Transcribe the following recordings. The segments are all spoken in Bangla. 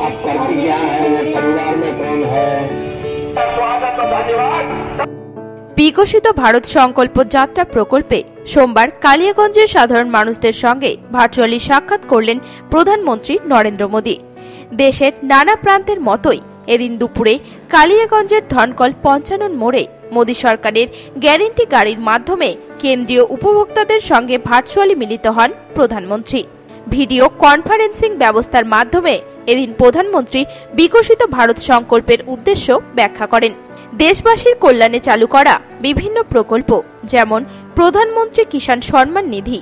आप करती क्या है, परिवार में कौन है। स्वागत और धन्यवाद। বিকশিত ভারত সংকল্প যাত্রা প্রকল্পে সোমবার কালিয়াগঞ্জের সাধারণ মানুষদের সঙ্গে ভার্চুয়ালি সাক্ষাৎ করলেন প্রধানমন্ত্রী নরেন্দ্র মোদী। দেশের নানা প্রান্তের মতোই এদিন দুপুরে কালিয়াগঞ্জের ধনকল ৫৫ মোড়ে মোদী সরকারের গ্যারেন্টি গাড়ির মাধ্যমে কেন্দ্রীয় উপভোক্তাদের সঙ্গে ভার্চুয়ালি মিলিত হন প্রধানমন্ত্রী। ভিডিও কনফারেন্সিং ব্যবস্থার মাধ্যমে এদিন প্রধানমন্ত্রী বিকশিত ভারত সংকল্পের উদ্দেশ্য ব্যাখ্যা করেন। দেশবাসীর কল্যাণে চালু করা বিভিন্ন প্রকল্প যেমন প্রধানমন্ত্রী কিষাণ সম্মান নিধি,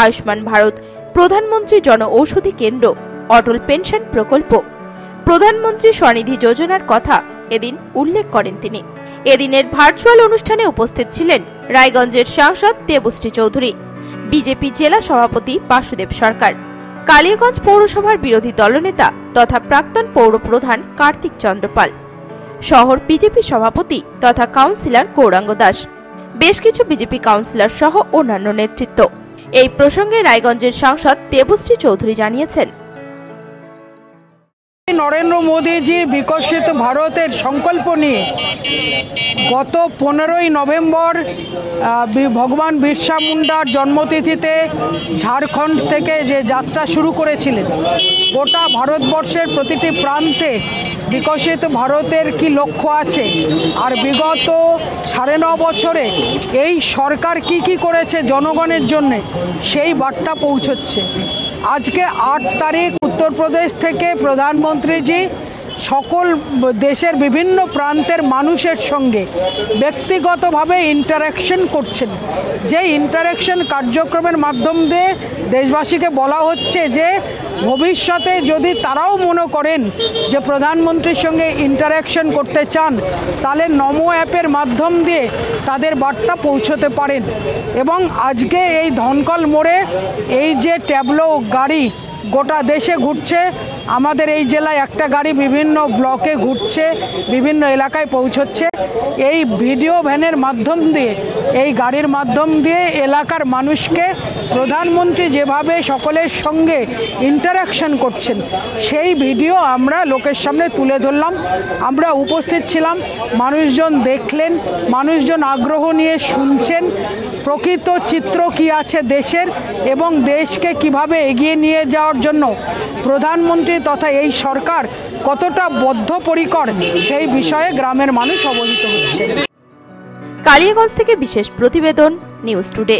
আয়ুষ্মান ভারত, প্রধানমন্ত্রী জন ঔষধি কেন্দ্র, অটল পেনশন প্রকল্প, প্রধানমন্ত্রী স্বনিধি যোজনার কথা এদিন উল্লেখ করেন তিনি। এদিনের ভার্চুয়াল অনুষ্ঠানে উপস্থিত ছিলেন রায়গঞ্জের সাংসদ দেবশ্রী চৌধুরী, বিজেপি জেলা সভাপতি বাসুদেব সরকার, কালিয়াগঞ্জ পৌরসভার বিরোধী দলনেতা তথা প্রাক্তন পৌর প্রধান কার্তিক চন্দ্র পাল, শহর বিজেপি সভাপতি তথা কাউন্সিলর গৌরাঙ্গ দাস, বেশ কিছু বিজেপি কাউন্সিলর সহ অন্যান্য নেতৃত্ব। এই প্রসঙ্গে রায়গঞ্জের সাংসদ দেবশ্রী চৌধুরী জানিয়েছেন, নরেন্দ্র মোদীজি বিকশিত ভারতের সংকল্প নিয়ে গত 15ই নভেম্বর ভগবান বিরসা মুন্ডার জন্মতিথিতে ঝাড়খণ্ড থেকে যে যাত্রা শুরু করেছিলেন, গোটা ভারতবর্ষের প্রতিটি প্রান্তে বিকশিত ভারতের কি লক্ষ্য আছে আর বিগত 9.5 বছরে এই সরকার কি করেছে জনগণের জন্যে, সেই বার্তা পৌঁছচ্ছে। আজকে 8 তারিখ উত্তরপ্রদেশ থেকে প্রধানমন্ত্রীজি সকল দেশের বিভিন্ন প্রান্তের মানুষের সঙ্গে ব্যক্তিগতভাবে ইন্টারাকশন করছেন। যে ইন্টারাকশন কার্যক্রমের মাধ্যম দিয়ে দেশবাসীকে বলা হচ্ছে যে ভবিষ্যতে যদি তারাও মনে করেন যে প্রধানমন্ত্রীর সঙ্গে ইন্টারাকশন করতে চান, তাহলে নমো অ্যাপের মাধ্যম দিয়ে তাদের বার্তা পৌঁছতে পারেন। এবং আজকে এই ধনকল মোড়ে এই যে ট্যাবলো গাড়ি গোটা দেশে ঘুরছে, আমাদের এই জেলায় একটা গাড়ি বিভিন্ন ব্লকে ঘুরছে, বিভিন্ন এলাকায় পৌঁছচ্ছে। এই ভিডিও ভ্যানের মাধ্যম দিয়ে, এই গাড়ির মাধ্যম দিয়ে এলাকার মানুষকে প্রধানমন্ত্রী যেভাবে সকলের সঙ্গে ইন্টারাকশন করছেন সেই ভিডিও আমরা লোকের সামনে তুলে ধরলাম। আমরা উপস্থিত ছিলাম, মানুষজন দেখলেন, মানুষজন আগ্রহ নিয়ে শুনছেন প্রকৃত চিত্র কি আছে দেশের এবং দেশকে কিভাবে এগিয়ে নিয়ে যাওয়ার জন্য প্রধানমন্ত্রী তথা এই সরকার কতটা বদ্ধপরিকর সেই বিষয়ে গ্রামের মানুষ অবহিত হচ্ছে। কালিয়াগঞ্জ থেকে বিশেষ প্রতিবেদন, নিউজ টুডে।